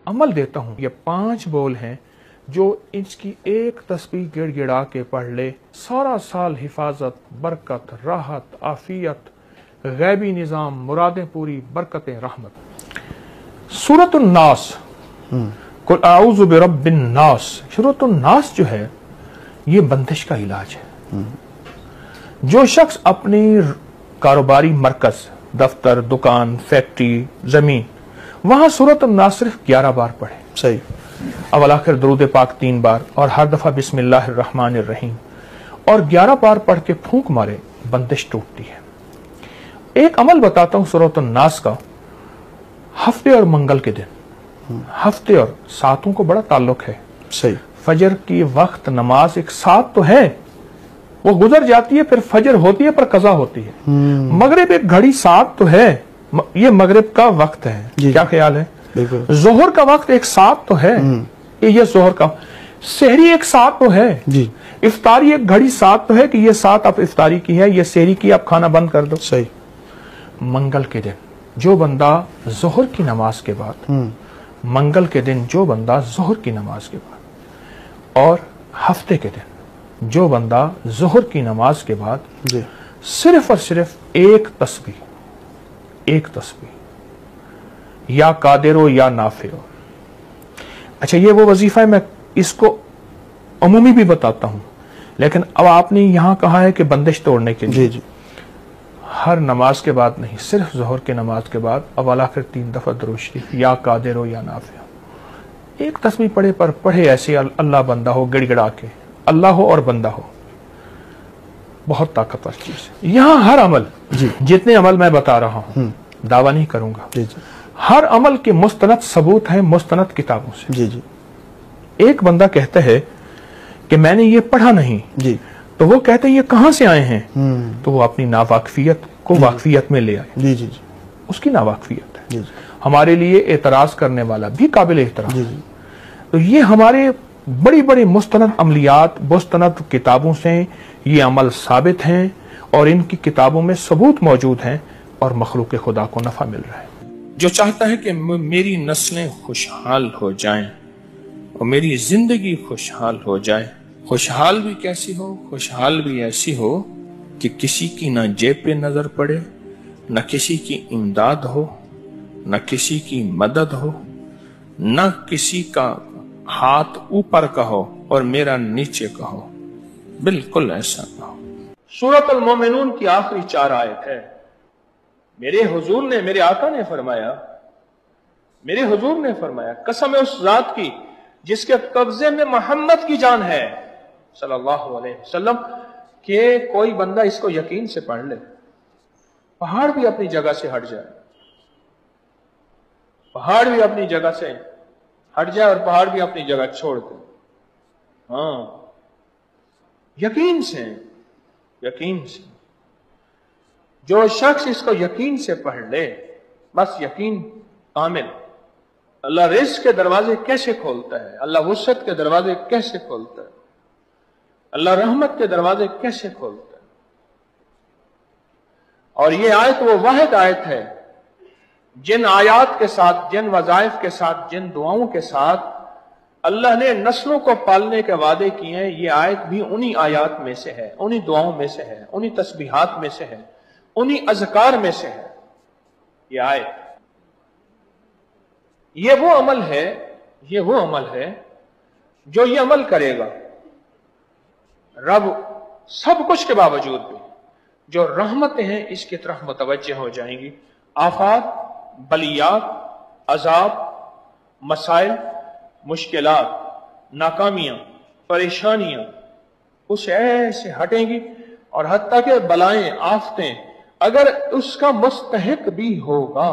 अमल देता हूँ। ये 5 बोल हैं जो इसकी एक तस्बीह गिड़गिड़ा के पढ़ ले, सारा साल हिफाजत, बरकत, राहत, आफियत, गैबी निज़ाम, मुरादें पूरी, बरकतें, रहमत। सूरतुन नास, कुल आऊज़ु बिरब्बिन नास, सूरतुन नास जो है ये बंदिश का इलाज है। जो शख्स अपनी कारोबारी मरकज, दफ्तर, दुकान, फैक्ट्री, जमीन, वहां सूरतुन नास सिर्फ 11 बार पढ़े। सही। अवल आखिर दरूद पाक 3 बार और हर दफा बिस्मिल्लाहिर रहमानिर रहीम और 11 बार पढ़ के फूंक मारे, बंदिश टूटती है। एक अमल बताता हूं सूरतुन नास का। हफ्ते और मंगल के दिन, हफ्ते और सातों को बड़ा ताल्लुक है। सही। फजर की वक्त नमाज एक साथ तो है, वो गुजर जाती है, फिर फजर होती है पर कजा होती है। मगरिब एक घड़ी साथ तो है, ये मगरिब का वक्त है। क्या ख्याल है? जोहर का वक्त एक साथ तो है, ये जोहर का। सहरी एक साथ तो है जी। इफ्तारी एक घड़ी साथ तो है कि ये साथ अब इफ्तारी की है, ये सहरी की, अब खाना बंद कर दो। सही। मंगल के दिन जो बंदा जोहर की नमाज के बाद, मंगल के दिन जो बंदा जोहर की नमाज के बाद, और हफ्ते के दिन जो बंदा जोहर की नमाज के बाद जी। सिर्फ और सिर्फ एक तस्बीह या कादिरो या नाफिरो। अच्छा, ये वो वजीफा है, मैं इसको अमूमी भी बताता हूं, लेकिन अब आपने यहां कहा है कि बंदिश तोड़ने के लिए। जी। हर नमाज के बाद नहीं, सिर्फ जोहर के नमाज के बाद अव्वल आखिर 3 दफा दुरूद शरीफ या कादिरो या नाफिरो। एक तस्बीह पढ़े, पर पढ़े ऐसे अल्लाह बंदा हो, गिड़गिड़ा के, अल्लाह हो और बंदा हो। बहुत ताकतवर चीज है। यहां हर अमल जी, जितने अमल मैं बता रहा हूं, दावा नहीं करूंगा जी जी। हर अमल के मुस्तनद सबूत है मुस्तनद किताबों से। जी जी। एक बंदा कहता है कि मैंने ये पढ़ा नहीं जी, तो वो कहते हैं ये कहां से आए हैं, तो वो अपनी नावाकफियत को वाकफियत में ले आए। जी जी जी। उसकी नावाकफियत है। जी जी। हमारे लिए एतराज करने वाला भी काबिल एहतराम। जी जी। तो ये हमारे बड़ी बड़ी मुस्तनद अमलियात, मुस्तनद किताबों से ये अमल साबित हैं और इनकी किताबों में सबूत मौजूद हैं और मखलूक खुदा को नफा मिल रहा है। जो चाहता है कि मेरी नस्लें खुशहाल हो जाएं और मेरी जिंदगी खुशहाल हो जाए, खुशहाल भी कैसी हो, खुशहाल भी ऐसी हो कि किसी की ना जेब पे नजर पड़े, न किसी की इमदाद हो, न किसी की मदद हो, न किसी का हाथ ऊपर का हो और मेरा नीचे का हो, बिल्कुल ऐसा ना हो। सूरत अल मोमिनून की आखिरी 4 आयत है। मेरे हुजूर ने, मेरे आका ने फरमाया, मेरे हुजूर ने फरमाया, कसम है उस जात की जिसके कब्जे में मोहम्मद की जान है सल्लल्लाहु अलैहि वसल्लम, कि कोई बंदा इसको यकीन से पढ़ ले, पहाड़ भी अपनी जगह से हट जाए, पहाड़ भी अपनी जगह से हट जाए और पहाड़ भी अपनी जगह छोड़ दे। हाँ, यकीन से, यकीन से। जो शख्स इसको यकीन से पढ़ ले, बस यकीन कामिल। अल्लाह रिज़्क़ के दरवाजे कैसे खोलता है, अल्लाह वुसअत के दरवाजे कैसे खोलता है, अल्लाह रहमत के दरवाजे कैसे खोलता है। और ये आयत वो वाहिद आयत है जिन आयात के साथ, जिन वज़ाइफ के साथ, जिन दुआओं के साथ अल्लाह ने नस्लों को पालने के वादे किए हैं, ये आयत भी उन्हीं आयात में से है, उन्हीं दुआओं में से है, उन्हीं तस्बीहात में से है, उन्हीं अज़कार में से है। ये आयत, ये वो अमल है, ये वो अमल है जो ये अमल करेगा, रब सब कुछ के बावजूद भी जो रहमतें हैं इसकी तरफ मुतवज्जह हो जाएंगी। आफात, बलियात, अजाब, मसाइल, मुश्किलात, नाकामियां, परेशानियां कुछ ऐसे हटेंगी, और हत्ता के बलाएं, आफतें अगर उसका मुस्तहिक भी होगा।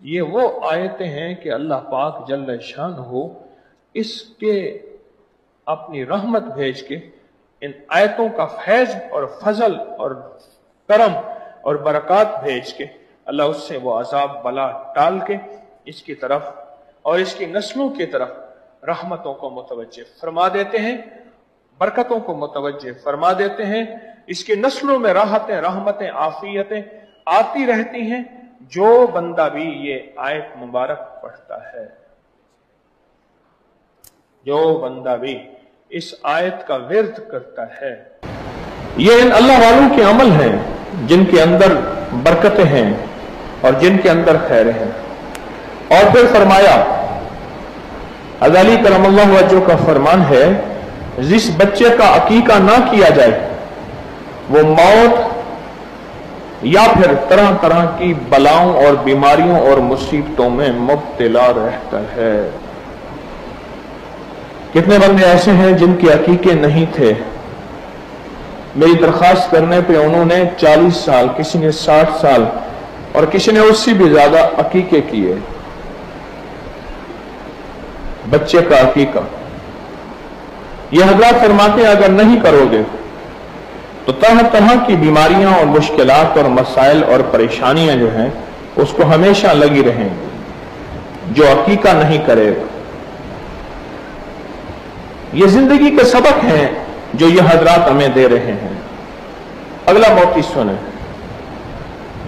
ये वो आयतें हैं कि अल्लाह पाक जल्ल शान हो इसके अपनी रहमत भेज के इन आयतों का फैज और फजल और करम और बरकत भेज के अल्लाह उससे वो अजाब बला टाल के इसकी तरफ और इसकी नस्लों की तरफ रहमतों को मुतवज्जे फरमा देते हैं, बरकतों को मुतवज्जे फरमा देते हैं। इसकी नस्लों में राहतें, रहमतें, आफियतें आती रहती हैं जो बंदा भी ये आयत मुबारक पढ़ता है। जो बंदा भी इस आयत का विर्द करता है, ये इन अल्लाह वालों के अमल हैं जिनके अंदर बरकतें हैं और जिनके अंदर खैर हैं। और फिर फरमाया, हज़रत अली करमल्लाहु वजहू का फरमान है, जिस बच्चे का अकीका ना किया जाए वो मौत या फिर तरह तरह की बलाओं और बीमारियों और मुसीबतों में मुब्तला रहता है। कितने बंदे ऐसे हैं जिनके अकीके नहीं थे, मेरी दरखास्त करने पे उन्होंने 40 साल, किसी ने 60 साल और किसी ने उससे भी ज्यादा अकीके किए। बच्चे का अकीका, यह हज़रत फरमाते हैं अगर नहीं करोगे तो तरह तरह की बीमारियां और मुश्किलात और मसाइल और परेशानियां जो हैं उसको हमेशा लगी रहेंगी जो अकीका नहीं करेगा। ये जिंदगी के सबक हैं जो ये हजरात हमें दे रहे हैं। अगला मोती सुने,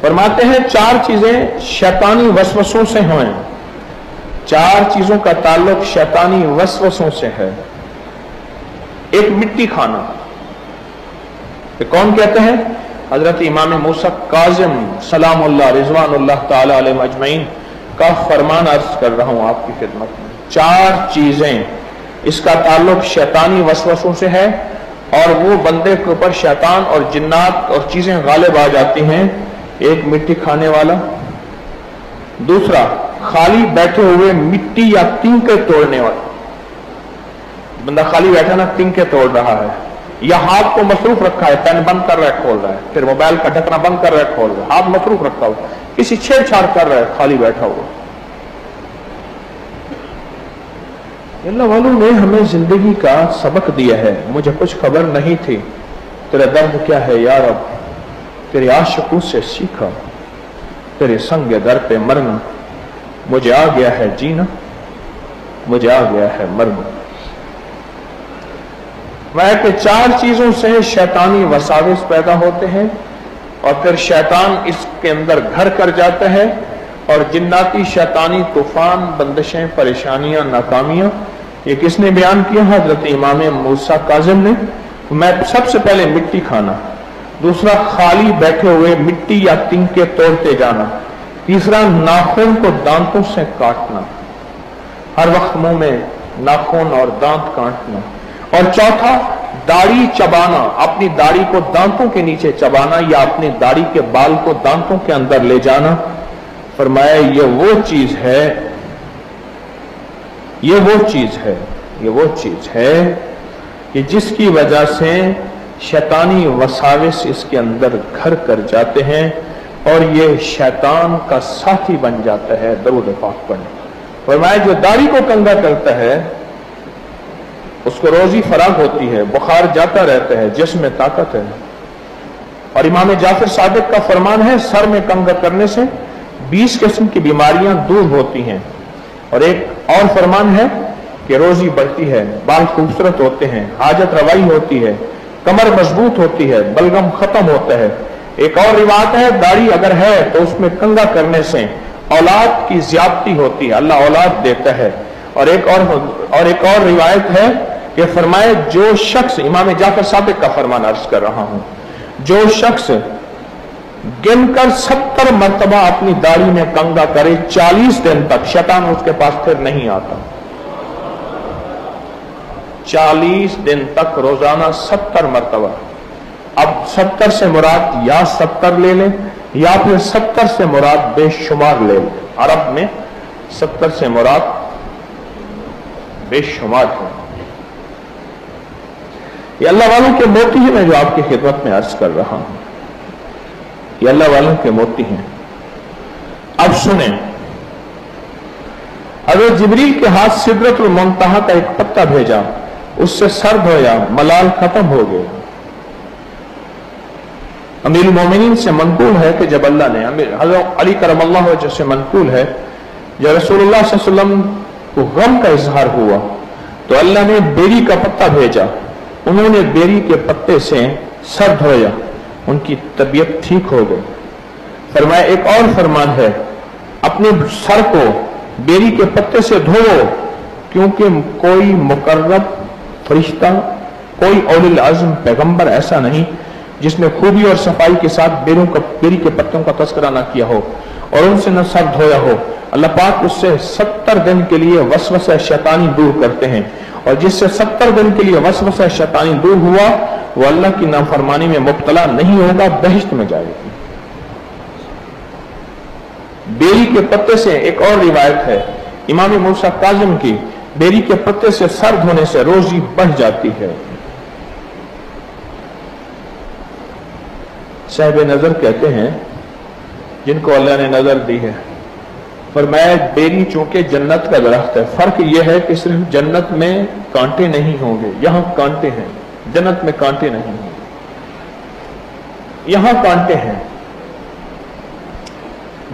फरमाते हैं 4 चीजें शैतानी वसवसों से हैं। 4 चीजों का ताल्लुक शैतानी वसवसों से है। एक, मिट्टी खाना। तो कौन कहते हैं? हजरत इमाम मूसा काजिम सलामुल्लाह रिजवानुल्लाह ताला अलैहिम अजमईन का फरमान अर्ज कर रहा हूं आपकी खिदमत में। 4 चीजें, इसका ताल्लुक शैतानी वसवसों से है और वो बंदे के ऊपर शैतान और जिन्नात और चीजें गालिब आ जाती हैं। एक, मिट्टी खाने वाला। दूसरा, खाली बैठे हुए मिट्टी या तिनके तोड़ने वाला। बंदा खाली बैठा ना, तिनके तोड़ रहा है या हाथ को मसरूफ रखा है, पेन बंद कर रहा है खोल रहा है, फिर मोबाइल का ढकना बंद कर रहा है खोल रहा है, हाथ मसरूफ रखा हुआ, किसी छेड़छाड़ कर रहा है खाली बैठा हुआ। अल्लाह वालों ने हमें जिंदगी का सबक दिया है। मुझे कुछ खबर नहीं थी, तेरा दर्द क्या है या रब, तेरे आशिकों से सीखा, तेरे संग दर पे मरना, मुझे आ गया है जीना, मुझे आ गया है मरना। वह कि 4 चीजों से शैतानी वसाविस पैदा होते हैं और फिर शैतान इसके अंदर घर कर जाता है और जिन्नाती शैतानी तूफान, बंदिशें, परेशानियां, नाकामियां, ये किसने बयान किया? हजरत इमाम मूसा काजिम ने। मैं सबसे पहले मिट्टी खाना, दूसरा खाली बैठे हुए मिट्टी या तिनके तोड़ते जाना, तीसरा नाखून को दांतों से काटना, हर वक्त मुंह में नाखून और दांत काटना, और चौथा दाढ़ी चबाना, अपनी दाढ़ी को दांतों के नीचे चबाना या अपनी दाढ़ी के बाल को दांतों के अंदर ले जाना। फरमाया ये वो चीज है, ये वो चीज है, ये वो चीज है कि जिसकी वजह से शैतानी वसाविस इसके अंदर घर कर जाते हैं और ये शैतान का साथी बन जाता है। दरूद पाक पढ़ने। फरमाया जो दाढ़ी को कंगा करता है उसको रोजी फराग होती है, बुखार जाता रहता है, जिस्म में ताकत है। और इमाम जाफर सादिक का फरमान है सर में कंगा करने से 20 किस्म की बीमारियां दूर होती हैं। और एक और फरमान है कि रोजी बढ़ती है, बाल खूबसूरत होते हैं, हाजत रवाई होती है, कमर मजबूत होती है, बलगम खत्म होता है। एक और रिवायत है दाढ़ी अगर है तो उसमें कंगा करने से औलाद की ज्यादती होती है, अल्लाह औलाद देता है। और एक और रिवायत है कि फरमाए जो शख्स, इमाम जाफर सादिक का फरमान अर्ज कर रहा हूं, जो शख्स गिनकर 70 मरतबा अपनी दाढ़ी में कंगा करे 40 दिन तक, शैतान उसके पास फिर नहीं आता। 40 दिन तक रोजाना 70 मरतबा। अब 70 से मुराद या 70 ले लें या फिर 70 से मुराद बेशुमार ले लें। अरब में 70 से मुराद बेशुमार है। ये अल्लाह वालों के मोती हैं, मैं जो आपकी खिदमत में अर्ज कर रहा हूं, ये अल्लाह वालों के मोती हैं। अब सुने, हज़रत जिब्रील के हाथ सिदरतुल मुंतहा का एक पत्ता भेजा, उससे सर धोया, मलाल खत्म हो गया। अमीरुल मोमिनीन से मनकूल है कि जब अल्लाह ने, हज़रत अली करमल्लाहु वजहू से मनकूल है, जब रसूलुल्लाह सल्लल्लाहु अलैहि वसल्लम को गम का इजहार हुआ तो अल्लाह ने बेरी का पत्ता भेजा, उन्होंने बेरी के पत्ते से सर धोया, उनकी तबीयत ठीक हो गई। फरमाया एक और फरमान है, अपने सर को बेरी के पत्ते से धोवो क्योंकि कोई मुकर्रब फरिश्ता, कोई औलिल आज़म पैगंबर ऐसा नहीं जिसने खूबी और सफाई के साथ बेरी के पत्तों का तस्करा ना किया हो और उनसे न सर धोया हो। अल्लाह पाक उससे 70 दिन के लिए वसवसा शैतानी दूर करते हैं, और जिससे 70 दिन के लिए वसवसा शैतानी दूर हुआ वो अल्लाह की नाफरमानी में मुब्तला नहीं होगा, बहिश्त में जाएगा। बेरी के पत्ते से एक और रिवायत है इमाम मूसा काज़िम की, बेरी के पत्ते से सर धोने से रोजी बढ़ जाती है। साहिब नजर कहते हैं जिनको अल्लाह ने नजर दी है, फरमाया बेरी चूंकि जन्नत का दरख्त है, फर्क यह है कि सिर्फ जन्नत में कांटे नहीं होंगे, यहां कांटे हैं, जन्नत में कांटे नहीं होंगे, यहां कांटे हैं।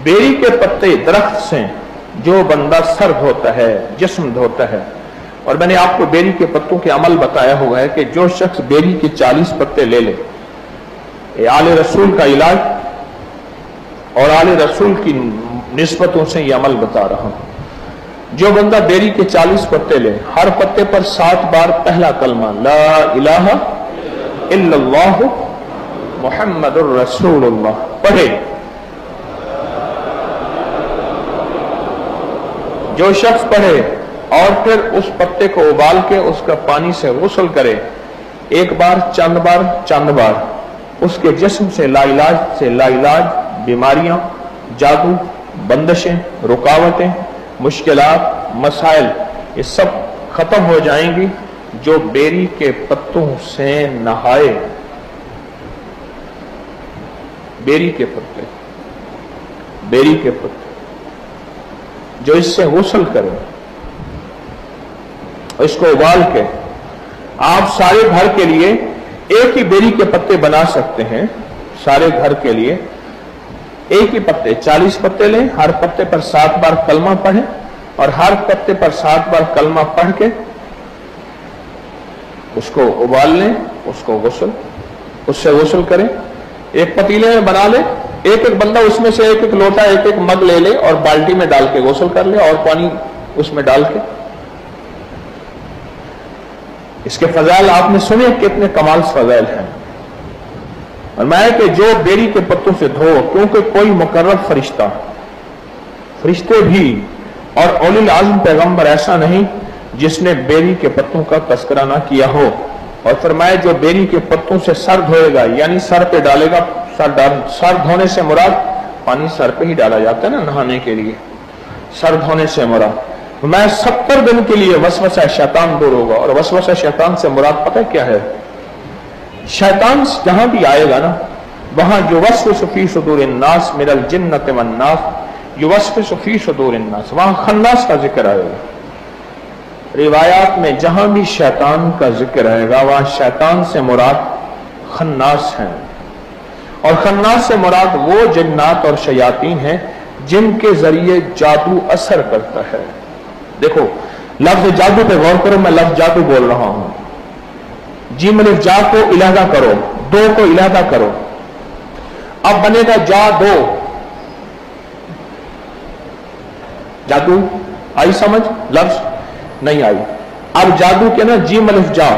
बेरी के पत्ते दरख्त से जो बंदा सर धोता है, जिस्म धोता है, और मैंने आपको बेरी के पत्तों के अमल बताया हुआ है कि जो शख्स बेरी के 40 पत्ते ले ले, ये आले रसूल का इलाज और आले रसूल की निस्बतों से ये अमल बता रहा हूं। जो बंदा बेरी के 40 पत्ते ले, हर पत्ते पर 7 बार पहला कलमा ला इलाहा इल्लल्लाह मुहम्मदुर रसूलुल्लाह पढ़े, जो शख्स पढ़े और फिर उस पत्ते को उबाल के उसका पानी से गुस्ल करे, एक बार चंद बार, उसके जिस्म से लाइलाज बीमारियां, जादू, बंदिशें, रुकावटें, मुश्किलात, मसाइल, ये सब खत्म हो जाएंगी। जो बेरी के पत्तों से नहाए, बेरी के पत्ते, जो इससे गुस्ल करे, इसको उबाल के आप सारे घर के लिए एक ही बेरी के पत्ते बना सकते हैं। सारे घर के लिए एक ही पत्ते, 40 पत्ते लें, हर पत्ते पर 7 बार कलमा पढ़ें और हर पत्ते पर 7 बार कलमा पढ़ के उसको उबाल लें, उससे गुस्ल करें। एक पतीले में बना ले, एक एक बंदा उसमें से एक एक लोटा, एक एक मग ले ले और बाल्टी में डाल के गुस्ल कर ले और पानी उसमें डाल के। इसके फजाइल आपने सुने, कितने कमाल फजाइल हैं। और मैं कि जो बेरी के पत्तों से धो, क्योंकि कोई मुकर्रब फरिश्ते भी और औलिल आज़म पैगंबर ऐसा नहीं जिसने बेरी के पत्तों का तस्करा ना किया हो। और फरमाया जो बेरी के पत्तों से सर धोएगा, यानी सर पे डालेगा, सर धोने से मुराद पानी सर पे ही डाला जाता है ना नहाने के लिए, सर धोने से मुराद मैं 70 दिन के लिए वसवसा शैतान दूर होगा। और वसवसा शैतान से मुराद पता है क्या है? शैतान जहां भी आएगा ना, वहां युवस्विसु फी सुदूरिन्नास मिनल जिन्नति वन्नास युवस्विसु फी सुदूरिन्नास, वहां खन्नास का जिक्र आएगा। रिवायात में जहां भी शैतान का जिक्र आएगा वहां शैतान से मुराद खन्नास है, और खन्नास से मुराद वो जिन्नात और शयातीन हैं जिनके जरिए जादू असर करता है। देखो लफ्ज जादू पे गौर करो, मैं लफ्ज जादू बोल रहा हूं। जीम अलिफ जा को इलादा करो, दो को इलादा करो, अब बनेगा जा दो। जादू आई समझ? लफ्ज नहीं आई। अब जादू के ना जीम अलिफ जा,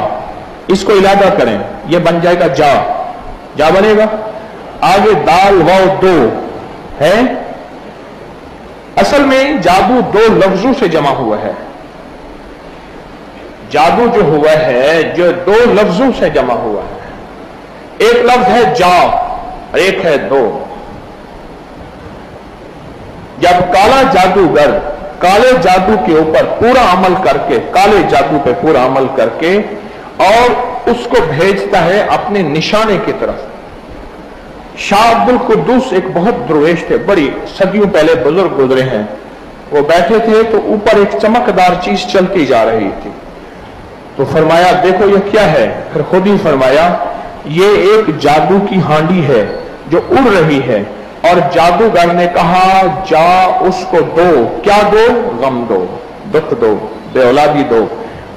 इसको इलादा करें, यह बन जाएगा जा बनेगा। आगे दाल वाव दो है, असल में जादू 2 लफ्जों से जमा हुआ है। जादू जो हुआ है जो 2 लफ्जों से जमा हुआ है। एक लफ्ज है जा, एक है दो। जब काला जादूगर काले जादू के ऊपर पूरा अमल करके, काले जादू पे पूरा अमल करके और उसको भेजता है अपने निशाने की तरफ। शाह अब्दुल कुद्दूस एक बहुत दुर्वेश थे, बड़ी सदियों पहले बुजुर्ग गुजरे हैं। वो बैठे थे तो ऊपर एक चमकदार चीज चलती जा रही थी, तो फरमाया देखो ये क्या है? फिर खुद ही फरमाया ये एक जादू की हांडी है जो उड़ रही है। और जादूगर ने कहा जा उसको दो। क्या दो? गम दो, दुख दो, बेऔलादी दो,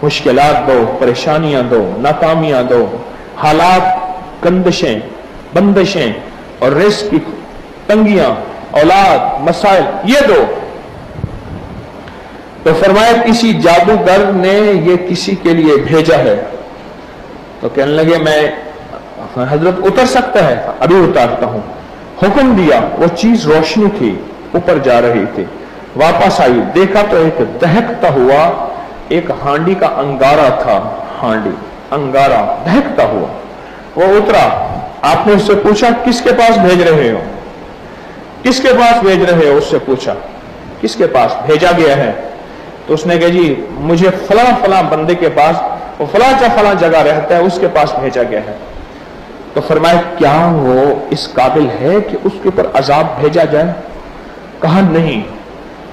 मुश्किलात दो, परेशानियां दो, नाकामियां दो, हालात, कंदिशें, बंदिशें और रिस्क की तंगियां, औलाद, मसाइल, ये दो। تو فرمایا کسی جادوگر نے یہ کسی کے لیے بھیجا ہے. تو کہنے لگے میں حضرت اتر سکتا ہے؟ ابھی اتارتا ہوں. حکم دیا. وہ چیز روشنی تھی, اوپر جا رہی تھی. واپس آئی, دیکھا تو ایک دہکتا ہوا ایک ہانڈی کا انگارہ تھا. ہانڈی انگارہ دہکتا ہوا. وہ اترا. آپ نے اس سے پوچھا کس کے پاس بھیج رہے ہو؟ کس کے پاس بھیج رہے ہو؟ اس سے پوچھا کس کے پاس بھیجا گیا ہے؟ تو اس نے کہا جی مجھے فلاں فلاں بندے کے پاس, وہ فلاں جگہ رہتا ہے, اس کے پاس بھیجا گیا ہے. تو فرمایا کیا وہ اس قابل ہے کہ اس کے اوپر عذاب بھیجا جائے؟ کہا نہیں.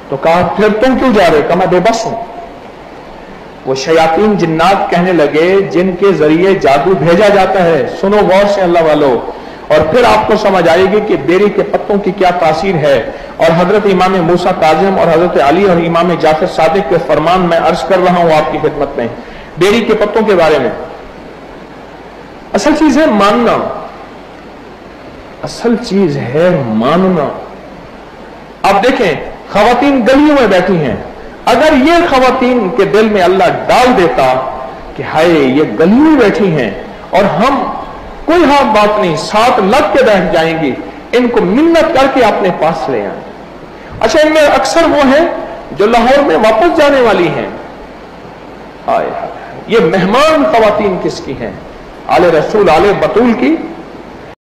تو کہا پھر تم کیوں جا رہے؟ کہا میں بے بس ہوں. وہ شیاطین جنات کہنے لگے جن کے ذریعے جادو بھیجا جاتا ہے, سنو غور سے اللہ والو, اور پھر آپ کو سمجھ آئے گی کہ بیری کے پتوں کی کیا تاثیر ہے. اور حضرت امام موسیٰ کاظم اور حضرت علی اور امام جعفر صادق کے فرمان میں عرض کر رہا ہوں آپ کی خدمت میں بیری کے پتوں کے بارے میں. اصل چیز ہے ماننا, اصل چیز ہے ماننا. آپ دیکھیں خواتین گلیوں میں بیٹھی ہیں, اگر یہ خواتین کے دل میں اللہ ڈال دیتا کہ ہائے یہ گلی میں بیٹھی ہیں اور ہم کوئی ہاتھ بات نہیں, ساتھ لگ کے بیٹھ جائیں گی, ان کو منت کر کے اپنے پاس لے آئیں. اچھا ان میں اکثر وہ ہیں جو لاہور میں واپس جانے والی ہیں. یہ مہمان خواتین کس کی ہیں؟ آل رسول آل بطول کی.